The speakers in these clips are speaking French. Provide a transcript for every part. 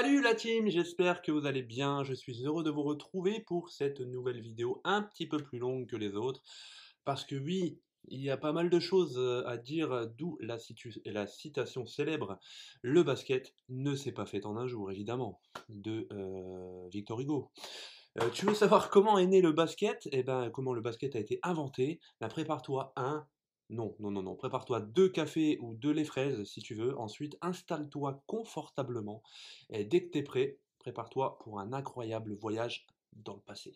Salut la team, j'espère que vous allez bien. Je suis heureux de vous retrouver pour cette nouvelle vidéo un petit peu plus longue que les autres. Parce que oui, il y a pas mal de choses à dire, d'où la citation célèbre. Le basket ne s'est pas fait en un jour, évidemment, de Victor Hugo. Tu veux savoir comment est né le basket? Eh ben, comment le basket a été inventé? Ben, prépare-toi un, non, non, non, non, prépare-toi 2 cafés ou 2 laits fraises si tu veux. Ensuite, installe-toi confortablement et dès que tu es prêt, prépare-toi pour un incroyable voyage dans le passé.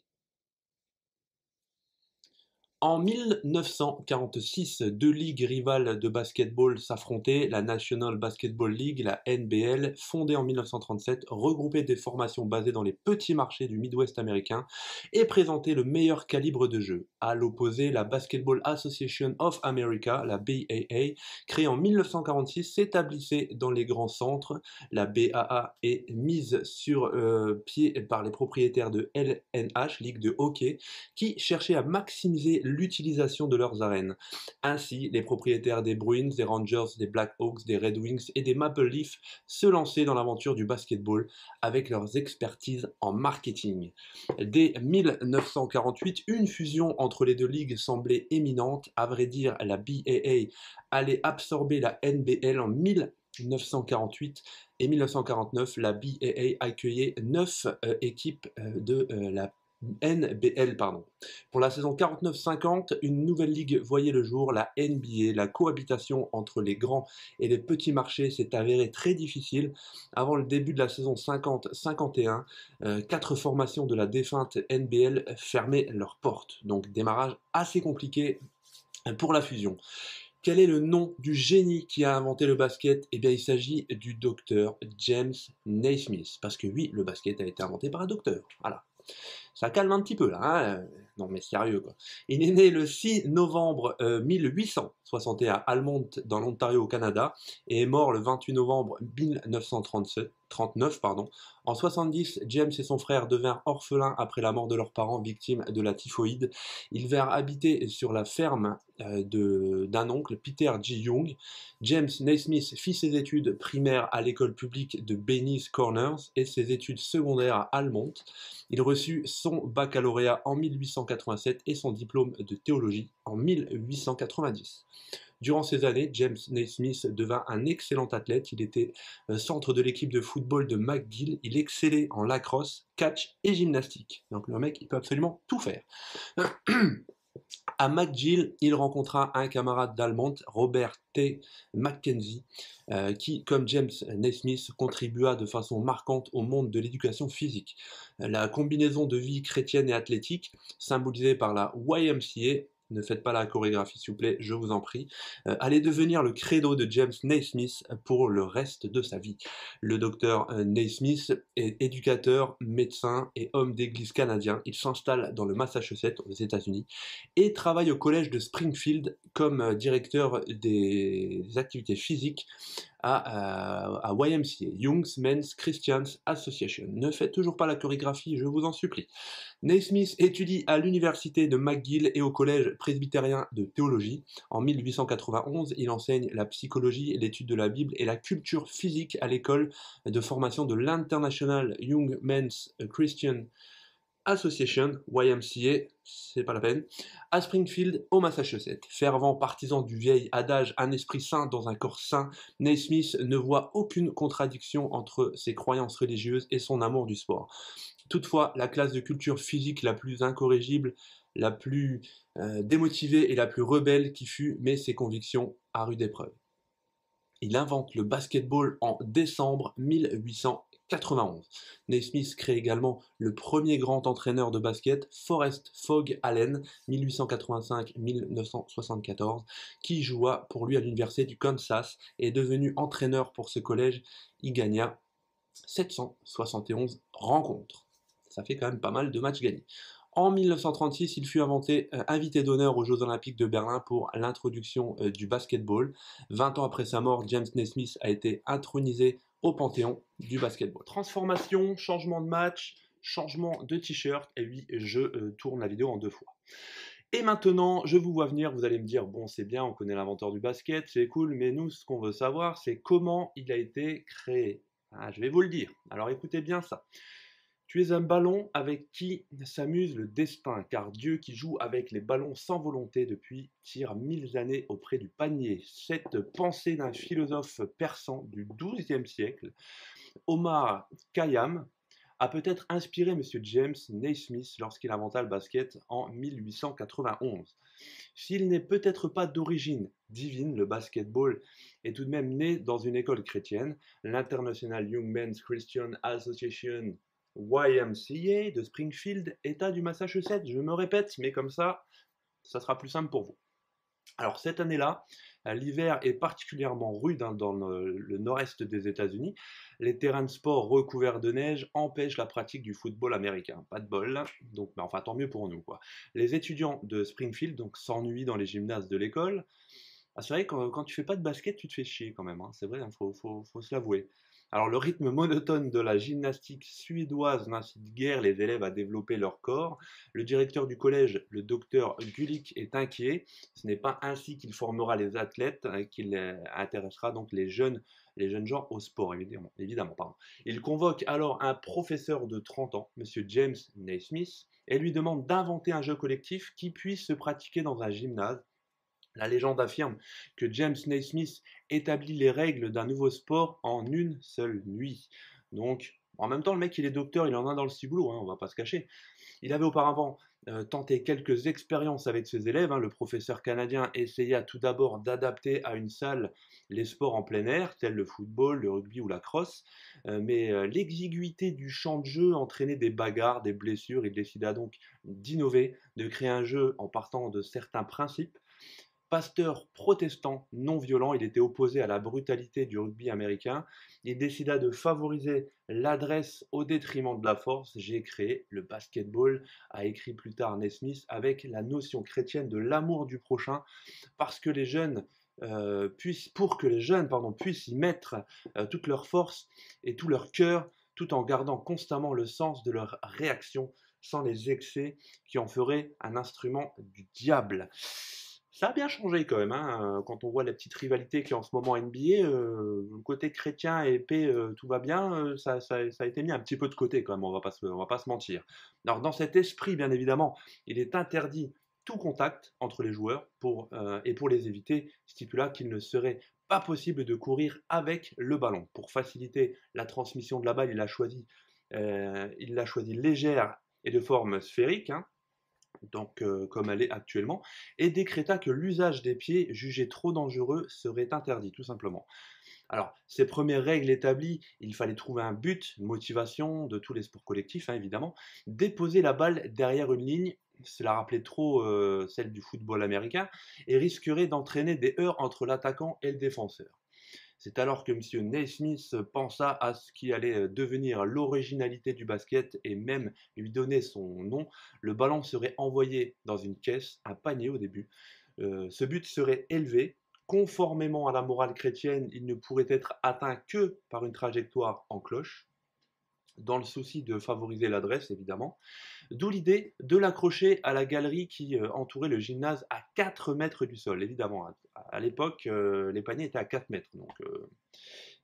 En 1946, deux ligues rivales de basketball s'affrontaient, la National Basketball League, la NBL, fondée en 1937, regroupait des formations basées dans les petits marchés du Midwest américain et présentait le meilleur calibre de jeu. À l'opposé, la Basketball Association of America, la BAA, créée en 1946, s'établissait dans les grands centres. La BAA est mise sur pied par les propriétaires de LNH, Ligue de hockey, qui cherchaient à maximiser l'utilisation de leurs arènes. Ainsi, les propriétaires des Bruins, des Rangers, des Blackhawks, des Red Wings et des Maple Leafs se lançaient dans l'aventure du basketball avec leurs expertises en marketing. Dès 1948, une fusion entre les deux ligues semblait éminente. À vrai dire, la BAA allait absorber la NBL en 1948 et 1949, la BAA accueillait 9 équipes de la NBL, pardon. Pour la saison 49-50, une nouvelle ligue voyait le jour, la NBA. La cohabitation entre les grands et les petits marchés s'est avérée très difficile. Avant le début de la saison 50-51, 4 formations de la défunte NBL fermaient leurs portes. Donc démarrage assez compliqué pour la fusion. Quel est le nom du génie qui a inventé le basket? Eh bien, il s'agit du docteur James Naismith. Parce que oui, le basket a été inventé par un docteur. Voilà. Ça calme un petit peu là, hein. Non mais sérieux quoi. Il est né le 6 novembre 1861 à Almont dans l'Ontario au Canada et est mort le 28 novembre 1939. En 70, James et son frère devinrent orphelins après la mort de leurs parents victimes de la typhoïde. Ils vinrent habiter sur la ferme d'un oncle, Peter G. Young. James Naismith fit ses études primaires à l'école publique de Benny's Corners et ses études secondaires à Almont. Il reçut son baccalauréat en 1887 et son diplôme de théologie en 1890. Durant ces années, James Naismith devint un excellent athlète. Il était centre de l'équipe de football de McGill. Il excellait en lacrosse, catch et gymnastique. Donc le mec, il peut absolument tout faire. À McGill, il rencontra un camarade d'Almont, Robert T. McKenzie, qui, comme James Naismith, contribua de façon marquante au monde de l'éducation physique. La combinaison de vie chrétienne et athlétique, symbolisée par la YMCA, ne faites pas la chorégraphie s'il vous plaît, je vous en prie, allait devenir le credo de James Naismith pour le reste de sa vie. Le docteur Naismith est éducateur, médecin et homme d'église canadien. Il s'installe dans le Massachusetts, aux États-Unis, et travaille au collège de Springfield comme directeur des activités physiques à YMCA, Young's Men's Christians Association. Ne faites toujours pas la chorégraphie, je vous en supplie. Naismith étudie à l'université de McGill et au collège presbytérien de théologie. En 1891, il enseigne la psychologie, l'étude de la Bible et la culture physique à l'école de formation de l'International Young Men's Christian Association, YMCA, c'est pas la peine, à Springfield, au Massachusetts. Fervent partisan du vieil adage « un esprit sain dans un corps sain », Naismith ne voit aucune contradiction entre ses croyances religieuses et son amour du sport. Toutefois, la classe de culture physique la plus incorrigible, la plus démotivée et la plus rebelle qui fut met ses convictions à rude épreuve. Il invente le basketball en décembre 1891. Naismith crée également le premier grand entraîneur de basket, Forrest Fogg Allen, 1885-1974, qui joua pour lui à l'université du Kansas et est devenu entraîneur pour ce collège. Il gagna 771 rencontres. Ça fait quand même pas mal de matchs gagnés. En 1936, il fut invité d'honneur aux Jeux Olympiques de Berlin pour l'introduction du basketball. 20 ans après sa mort, James Naismith a été intronisé au panthéon du basketball. Transformation, changement de match, changement de t-shirt, et oui, je tourne la vidéo en 2 fois. Et maintenant, je vous vois venir, vous allez me dire, bon c'est bien, on connaît l'inventeur du basket, c'est cool, mais nous, ce qu'on veut savoir, c'est comment il a été créé. Ah, je vais vous le dire. Alors écoutez bien ça. Tu es un ballon avec qui s'amuse le destin, car Dieu qui joue avec les ballons sans volonté depuis tire 1000 années auprès du panier. Cette pensée d'un philosophe persan du XIIe siècle, Omar Khayyam, a peut-être inspiré Monsieur James Naismith lorsqu'il inventa le basket en 1891. S'il n'est peut-être pas d'origine divine, le basketball est tout de même né dans une école chrétienne, l'International Young Men's Christian Association YMCA de Springfield, État du Massachusetts. Je me répète, mais comme ça sera plus simple pour vous. Alors cette année-là, l'hiver est particulièrement rude dans le nord-est des États-Unis. Les terrains de sport recouverts de neige empêchent la pratique du football américain. Pas de bol, donc mais enfin tant mieux pour nous, quoi. Les étudiants de Springfield donc s'ennuient dans les gymnases de l'école. Ah, c'est vrai que quand tu fais pas de basket, tu te fais chier quand même, hein. C'est vrai, il faut se l'avouer. Alors le rythme monotone de la gymnastique suédoise n'incite guère les élèves à développer leur corps. Le directeur du collège, le docteur Gulick, est inquiet. Ce n'est pas ainsi qu'il formera les athlètes, qu'il intéressera donc les jeunes gens au sport, évidemment, pardon. Il convoque alors un professeur de 30 ans, Monsieur James Naismith, et lui demande d'inventer un jeu collectif qui puisse se pratiquer dans un gymnase. La légende affirme que James Naismith établit les règles d'un nouveau sport en une seule nuit. Donc, en même temps, le mec, il est docteur, il en a dans le ciboulot, hein, on va pas se cacher. Il avait auparavant tenté quelques expériences avec ses élèves, hein. Le professeur canadien essaya tout d'abord d'adapter à une salle les sports en plein air, tels le football, le rugby ou la crosse, mais l'exiguïté du champ de jeu entraînait des bagarres, des blessures. Il décida donc d'innover, de créer un jeu en partant de certains principes. Pasteur protestant non violent, il était opposé à la brutalité du rugby américain. Il décida de favoriser l'adresse au détriment de la force. J'ai créé le basketball, a écrit plus tard Naismith, avec la notion chrétienne de l'amour du prochain, parce que les jeunes pour que les jeunes puissent y mettre toute leur force et tout leur cœur, tout en gardant constamment le sens de leur réaction, sans les excès qui en feraient un instrument du diable. Ça a bien changé quand même, hein, quand on voit la petite rivalité qu'il y a en ce moment en NBA, le côté chrétien et épée, tout va bien, ça a été mis un petit peu de côté quand même, on va pas se mentir. Alors dans cet esprit, bien évidemment, il est interdit tout contact entre les joueurs et pour les éviter, stipula qu'il ne serait pas possible de courir avec le ballon. Pour faciliter la transmission de la balle, il l'a choisi légère et de forme sphérique, hein, donc comme elle est actuellement, et décréta que l'usage des pieds, jugé trop dangereux, serait interdit, tout simplement. Alors, ces premières règles établies, il fallait trouver un but, une motivation de tous les sports collectifs, hein, évidemment. Déposer la balle derrière une ligne, cela rappelait trop celle du football américain, et risquerait d'entraîner des heurts entre l'attaquant et le défenseur. C'est alors que M. Naismith pensa à ce qui allait devenir l'originalité du basket et même lui donner son nom. Le ballon serait envoyé dans une caisse, un panier au début. Ce but serait élevé. Conformément à la morale chrétienne, il ne pourrait être atteint que par une trajectoire en cloche, dans le souci de favoriser l'adresse évidemment. D'où l'idée de l'accrocher à la galerie qui entourait le gymnase à 4 mètres du sol. Évidemment, à l'époque, les paniers étaient à 4 mètres. Donc,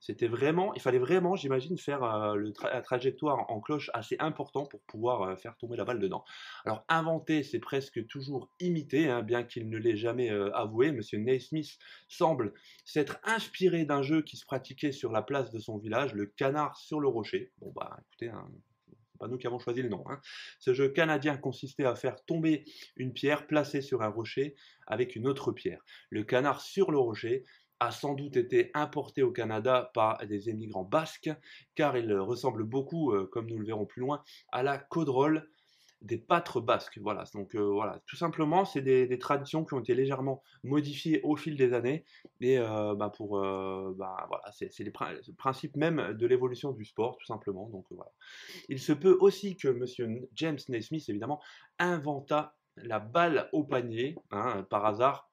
il fallait vraiment, j'imagine, faire la trajectoire en cloche assez important pour pouvoir faire tomber la balle dedans. Alors, inventer, c'est presque toujours imiter, hein, bien qu'il ne l'ait jamais avoué. Monsieur Naismith semble s'être inspiré d'un jeu qui se pratiquait sur la place de son village, le canard sur le rocher. Bon, bah, écoutez, hein, c'est pas nous qui avons choisi le nom, hein. Ce jeu canadien consistait à faire tomber une pierre placée sur un rocher avec une autre pierre. Le canard sur le rocher a sans doute été importé au Canada par des émigrants basques, car il ressemble beaucoup, comme nous le verrons plus loin, à la caudrole des pâtres basques. Voilà, donc voilà, tout simplement, c'est des traditions qui ont été légèrement modifiées au fil des années, et voilà, c'est le principe même de l'évolution du sport, tout simplement. Donc voilà. Il se peut aussi que Monsieur James Naismith, évidemment, inventa la balle au panier, hein, par hasard,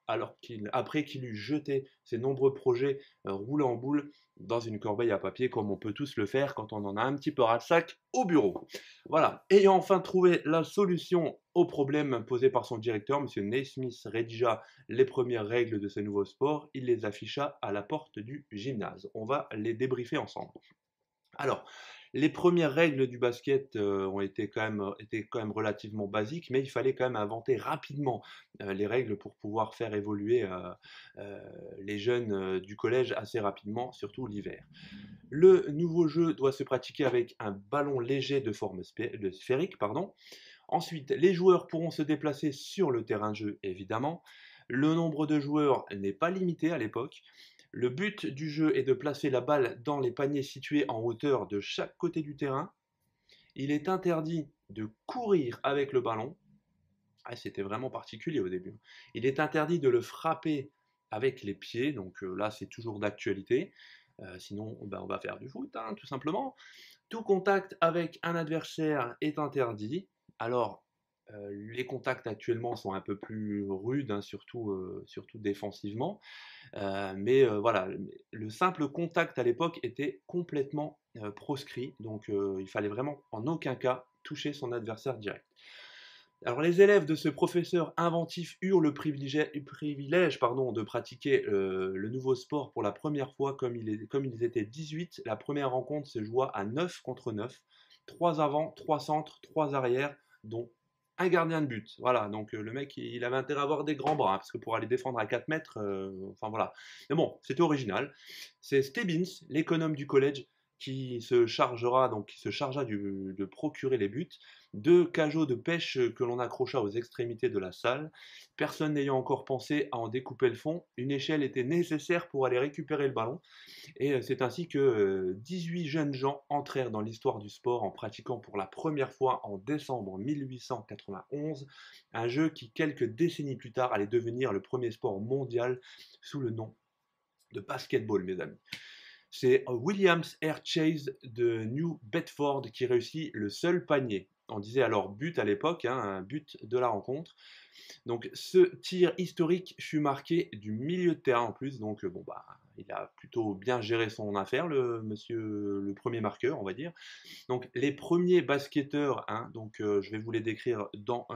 après qu'il eut jeté ses nombreux projets roulés en boule dans une corbeille à papier, comme on peut tous le faire quand on en a un petit peu ras-le-sac au bureau. Voilà, ayant enfin trouvé la solution au problème posé par son directeur, Monsieur Naismith rédigea les premières règles de ce nouveau sport, il les afficha à la porte du gymnase. On va les débriefer ensemble. Alors, les premières règles du basket, ont étaient quand même relativement basiques, mais il fallait quand même inventer rapidement, les règles pour pouvoir faire évoluer, les jeunes, du collège assez rapidement, surtout l'hiver. Le nouveau jeu doit se pratiquer avec un ballon léger de forme sphérique, pardon. Ensuite, les joueurs pourront se déplacer sur le terrain de jeu, évidemment. Le nombre de joueurs n'est pas limité à l'époque. Le but du jeu est de placer la balle dans les paniers situés en hauteur de chaque côté du terrain. Il est interdit de courir avec le ballon. Ah, c'était vraiment particulier au début. Il est interdit de le frapper avec les pieds, donc là c'est toujours d'actualité. Sinon, ben, on va faire du foot, hein, tout simplement. Tout contact avec un adversaire est interdit. Alors, les contacts actuellement sont un peu plus rudes, hein, surtout défensivement. Mais voilà, le simple contact à l'époque était complètement proscrit. Donc, il fallait vraiment en aucun cas toucher son adversaire direct. Alors, les élèves de ce professeur inventif eurent le privilège pardon, de pratiquer le nouveau sport pour la première fois comme ils étaient 18. La première rencontre se joua à 9 contre 9. 3 avant, 3 centres, 3 arrières, dont un gardien de but. Voilà, donc le mec, il avait intérêt à avoir des grands bras, hein, parce que pour aller défendre à 4 mètres, enfin voilà. Mais bon, c'était original. C'est Stebbins, l'économe du collège, qui se chargea de procurer les buts. Deux cajots de pêche que l'on accrocha aux extrémités de la salle. Personne n'ayant encore pensé à en découper le fond, une échelle était nécessaire pour aller récupérer le ballon. Et c'est ainsi que 18 jeunes gens entrèrent dans l'histoire du sport en pratiquant pour la première fois en décembre 1891 un jeu qui, quelques décennies plus tard, allait devenir le premier sport mondial sous le nom de basketball, mes amis. C'est Williams Air Chase de New Bedford qui réussit le seul panier. On disait alors but à l'époque, hein, un but de la rencontre. Donc ce tir historique fut marqué du milieu de terrain en plus, donc bon bah il a plutôt bien géré son affaire, le monsieur, le premier marqueur, on va dire. Donc les premiers basketteurs, hein, donc je vais vous les décrire dans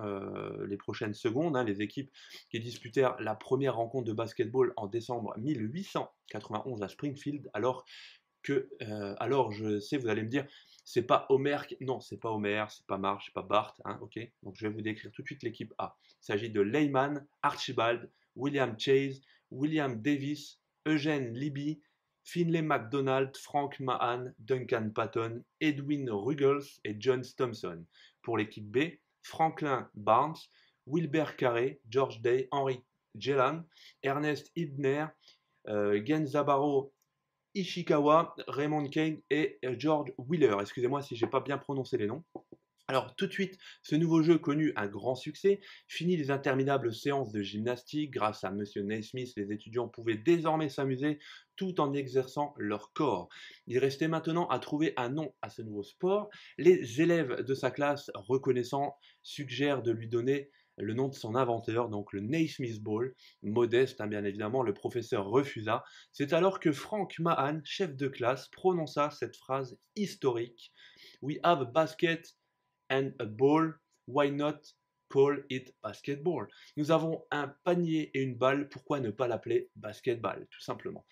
les prochaines secondes, hein, les équipes qui disputèrent la première rencontre de basketball en décembre 1891 à Springfield, alors je sais, vous allez me dire, c'est pas Homer, non, c'est pas Homer, c'est pas Marge, c'est pas Bart, hein, ok. Donc je vais vous décrire tout de suite l'équipe A. Il s'agit de Lehman, Archibald, William Chase, William Davis, Eugene Libby, Finlay MacDonald, Frank Mahan, Duncan Patton, Edwin Ruggles et John Thompson. Pour l'équipe B, Franklin Barnes, Wilbur Carey, George Day, Henry Gellan, Ernest Ibner, Genzaburo Ishikawa, Raymond Kane et George Wheeler. Excusez-moi si j'ai pas bien prononcé les noms. Alors tout de suite, ce nouveau jeu connut un grand succès. Fini les interminables séances de gymnastique. Grâce à Monsieur Naismith, les étudiants pouvaient désormais s'amuser tout en exerçant leur corps. Il restait maintenant à trouver un nom à ce nouveau sport. Les élèves de sa classe, reconnaissant, suggèrent de lui donner le nom de son inventeur, donc le Naismith Ball. Modeste, hein, bien évidemment, le professeur refusa. C'est alors que Frank Mahan, chef de classe, prononça cette phrase historique. We have a basket and a ball, why not call it basketball? Nous avons un panier et une balle, pourquoi ne pas l'appeler basketball, tout simplement.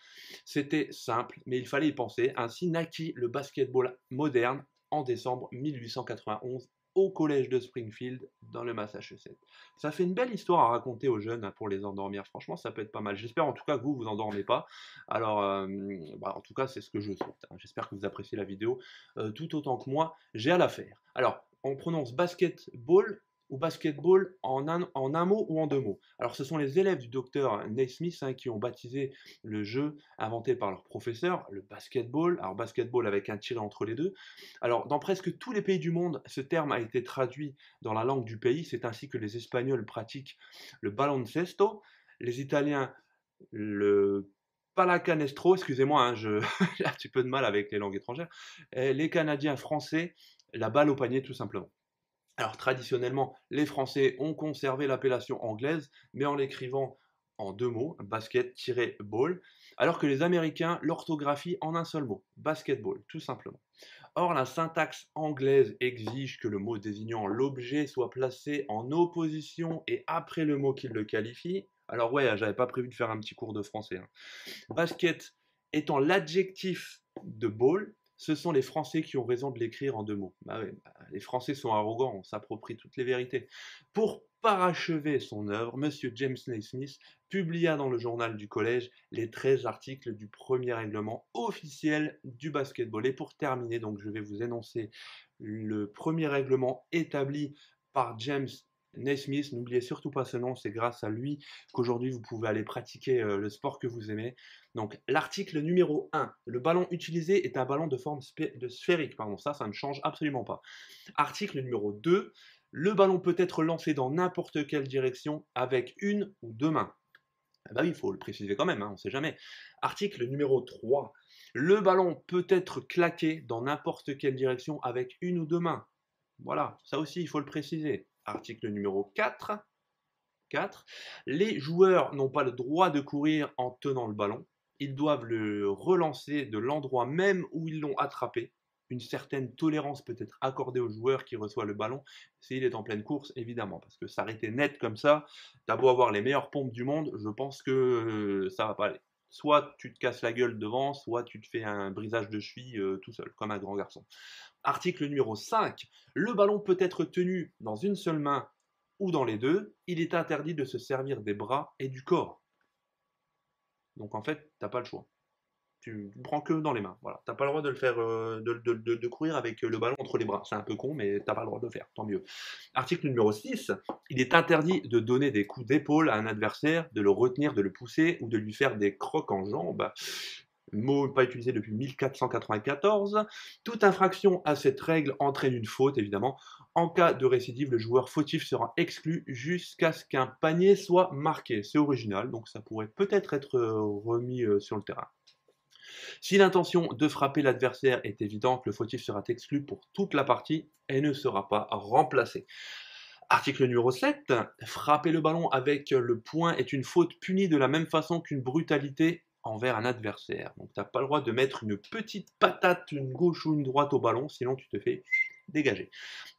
C'était simple, mais il fallait y penser. Ainsi naquit le basketball moderne en décembre 1891 au collège de Springfield dans le Massachusetts. Ça fait une belle histoire à raconter aux jeunes, hein, pour les endormir. Franchement, ça peut être pas mal. J'espère en tout cas que vous vous endormez pas. Alors, en tout cas, c'est ce que je souhaite, hein. J'espère que vous appréciez la vidéo tout autant que moi. J'ai à la faire. Alors, on prononce basketball ou basketball en un mot ou en deux mots. Alors, ce sont les élèves du docteur Naismith, hein, qui ont baptisé le jeu inventé par leur professeur, le basketball. Alors, basketball avec un tiret entre les deux. Alors, dans presque tous les pays du monde, ce terme a été traduit dans la langue du pays. C'est ainsi que les Espagnols pratiquent le baloncesto, les Italiens le palacanestro, excusez-moi, hein, j'ai un petit peu de mal avec les langues étrangères, et les Canadiens français, la balle au panier tout simplement. Alors traditionnellement, les Français ont conservé l'appellation anglaise, mais en l'écrivant en deux mots, basket-ball, alors que les Américains l'orthographient en un seul mot, basketball, tout simplement. Or, la syntaxe anglaise exige que le mot désignant l'objet soit placé en opposition et après le mot qui le qualifie. Alors ouais, j'avais pas prévu de faire un petit cours de français, hein. Basket étant l'adjectif de ball, Ce sont les Français qui ont raison de l'écrire en 2 mots. Bah ouais, bah, les Français sont arrogants, on s'approprie toutes les vérités. Pour parachever son œuvre, Monsieur James Naismith publia dans le journal du collège les 13 articles du premier règlement officiel du basketball. Et pour terminer, donc je vais vous énoncer le premier règlement établi par James Naismith. N'oubliez surtout pas ce nom, c'est grâce à lui qu'aujourd'hui vous pouvez aller pratiquer le sport que vous aimez. Donc l'article numéro 1, le ballon utilisé est un ballon de forme sphérique, pardon, ça ne change absolument pas. Article numéro 2, le ballon peut être lancé dans n'importe quelle direction avec une ou deux mains. Ah bah oui, il faut le préciser quand même, hein, on ne sait jamais. Article numéro 3, le ballon peut être claqué dans n'importe quelle direction avec une ou deux mains. Voilà, ça aussi il faut le préciser. Article numéro 4, les joueurs n'ont pas le droit de courir en tenant le ballon. Ils doivent le relancer de l'endroit même où ils l'ont attrapé. Une certaine tolérance peut être accordée au joueur qui reçoit le ballon s'il est en pleine course, évidemment, parce que s'arrêter net comme ça, t'as beau avoir les meilleures pompes du monde, je pense que ça va pas aller. Soit tu te casses la gueule devant, soit tu te fais un brisage de cheville tout seul, comme un grand garçon. Article numéro 5, le ballon peut être tenu dans une seule main ou dans les deux, il est interdit de se servir des bras et du corps. Donc en fait, t'as pas le choix. Tu ne prends que dans les mains. Voilà. T'as pas le droit de le faire, de courir avec le ballon entre les bras. C'est un peu con, mais t'as pas le droit de le faire. Tant mieux. Article numéro 6. Il est interdit de donner des coups d'épaule à un adversaire, de le retenir, de le pousser ou de lui faire des crocs en jambes. Mot pas utilisé depuis 1494. Toute infraction à cette règle entraîne une faute, évidemment. En cas de récidive, le joueur fautif sera exclu jusqu'à ce qu'un panier soit marqué. C'est original, donc ça pourrait peut-être être remis sur le terrain. Si l'intention de frapper l'adversaire est évidente, le fautif sera exclu pour toute la partie et ne sera pas remplacé. Article numéro 7, frapper le ballon avec le poing est une faute punie de la même façon qu'une brutalité envers un adversaire. Donc tu n'as pas le droit de mettre une petite patate, une gauche ou une droite au ballon, sinon tu te fais dégager.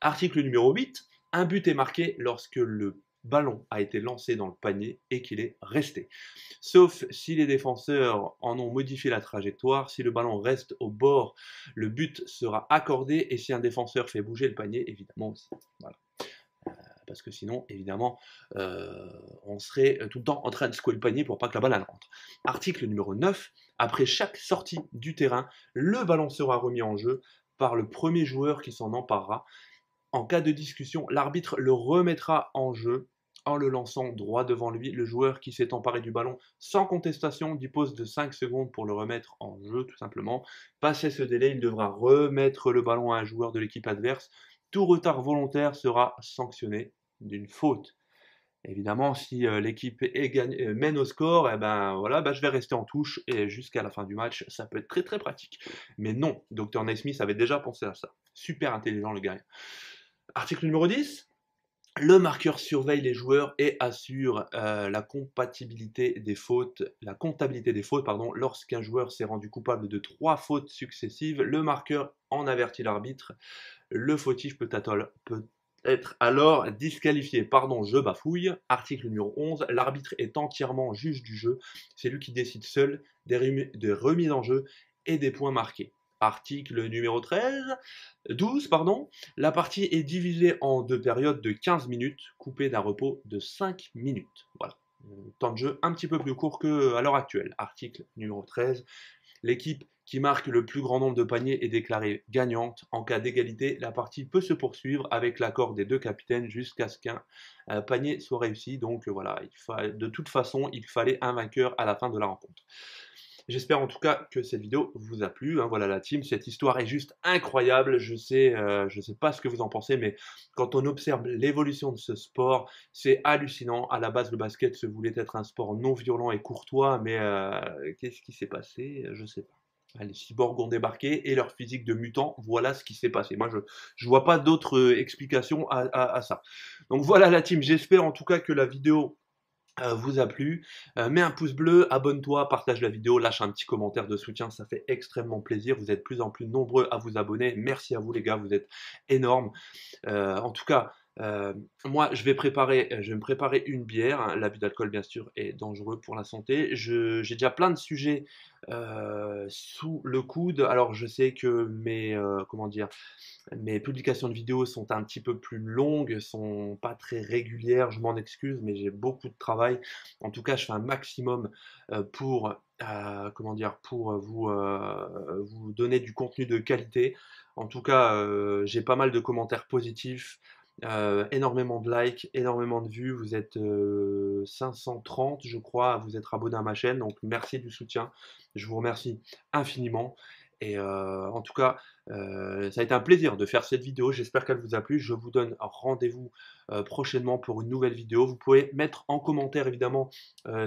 Article numéro 8, un but est marqué lorsque le ballon a été lancé dans le panier et qu'il est resté. Sauf si les défenseurs en ont modifié la trajectoire, si le ballon reste au bord, le but sera accordé et si un défenseur fait bouger le panier, évidemment aussi. Voilà. Parce que sinon, évidemment, on serait tout le temps en train de secouer le panier pour pas que la balle rentre. Article numéro 9, après chaque sortie du terrain, le ballon sera remis en jeu par le premier joueur qui s'en emparera. En cas de discussion, l'arbitre le remettra en jeu en le lançant droit devant lui. Le joueur qui s'est emparé du ballon sans contestation dispose de 5 secondes pour le remettre en jeu, tout simplement. Passé ce délai, il devra remettre le ballon à un joueur de l'équipe adverse. Tout retard volontaire sera sanctionné d'une faute. Évidemment, si l'équipe mène au score, eh ben, voilà, je vais rester en touche et jusqu'à la fin du match, ça peut être très très pratique. Mais non, Dr. Naismith avait déjà pensé à ça. Super intelligent le gars. Article numéro 10. Le marqueur surveille les joueurs et assure la comptabilité des fautes, lorsqu'un joueur s'est rendu coupable de 3 fautes successives. Le marqueur en avertit l'arbitre. Le fautif peut être alors disqualifié. Pardon, je bafouille. Article numéro 11. L'arbitre est entièrement juge du jeu. C'est lui qui décide seul des remises en jeu et des points marqués. Article numéro 12, la partie est divisée en 2 périodes de 15 minutes, coupées d'un repos de 5 minutes. Voilà. Temps de jeu un petit peu plus court qu'à l'heure actuelle. Article numéro 13, l'équipe qui marque le plus grand nombre de paniers est déclarée gagnante. En cas d'égalité, la partie peut se poursuivre avec l'accord des 2 capitaines jusqu'à ce qu'un panier soit réussi. Donc voilà, de toute façon, il fallait un vainqueur à la fin de la rencontre. J'espère en tout cas que cette vidéo vous a plu. Hein, voilà la team, cette histoire est juste incroyable. Je sais pas ce que vous en pensez, mais quand on observe l'évolution de ce sport, c'est hallucinant. À la base, le basket se voulait être un sport non violent et courtois, mais qu'est-ce qui s'est passé? Je sais pas. Les cyborgs ont débarqué et leur physique de mutant, voilà ce qui s'est passé. Moi, je vois pas d'autres explications à ça. Donc voilà la team, j'espère en tout cas que la vidéo vous a plu. Mets un pouce bleu, abonne-toi, partage la vidéo, lâche un petit commentaire de soutien, ça fait extrêmement plaisir. Vous êtes de plus en plus nombreux à vous abonner. Merci à vous les gars, vous êtes énormes. En tout cas, Moi, je vais me préparer une bière, hein. L'abus d'alcool, bien sûr, est dangereux pour la santé. J'ai déjà plein de sujets sous le coude. Alors, je sais que comment dire, mes publications de vidéos sont un petit peu plus longues, sont pas très régulières. Je m'en excuse, mais j'ai beaucoup de travail. En tout cas, je fais un maximum pour, comment dire, pour vous donner du contenu de qualité. En tout cas, j'ai pas mal de commentaires positifs. Énormément de likes, énormément de vues. Vous êtes 530, je crois, à vous être abonné à ma chaîne. Donc merci du soutien. Je vous remercie infiniment. Et en tout cas, ça a été un plaisir de faire cette vidéo. J'espère qu'elle vous a plu. Je vous donne rendez-vous prochainement pour une nouvelle vidéo. Vous pouvez mettre en commentaire évidemment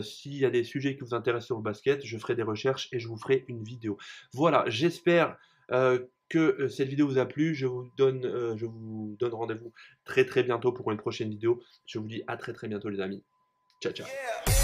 s'il y a des sujets qui vous intéressent sur le basket. Je ferai des recherches et je vous ferai une vidéo. Voilà, j'espère que cette vidéo vous a plu. Je vous donne rendez-vous très très bientôt pour une prochaine vidéo. Je vous dis à très très bientôt les amis. Ciao ciao.